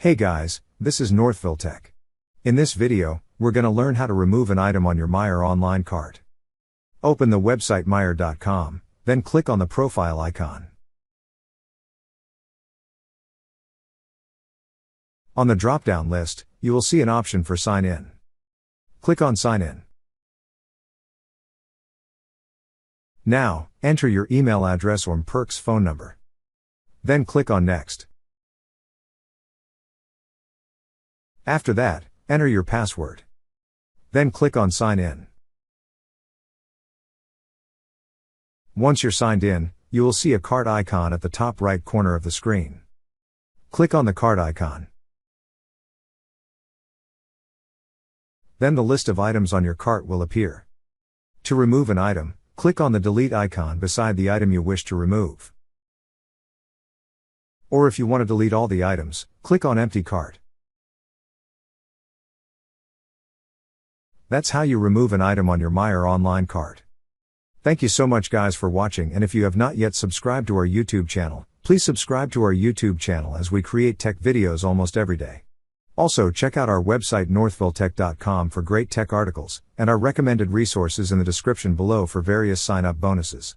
Hey guys, this is Northville Tech. In this video, we're gonna learn how to remove an item on your Meijer online cart. Open the website Meijer.com, then click on the profile icon. On the drop-down list, you will see an option for Sign In. Click on Sign In. Now, enter your email address or Perks phone number. Then click on Next. After that, enter your password. Then click on Sign In. Once you're signed in, you will see a cart icon at the top right corner of the screen. Click on the cart icon. Then the list of items on your cart will appear. To remove an item, click on the delete icon beside the item you wish to remove. Or if you want to delete all the items, click on Empty Cart. That's how you remove an item on your Meijer online cart. Thank you so much guys for watching, and if you have not yet subscribed to our YouTube channel, please subscribe to our YouTube channel as we create tech videos almost every day. Also check out our website northvilletech.com for great tech articles, and our recommended resources in the description below for various sign-up bonuses.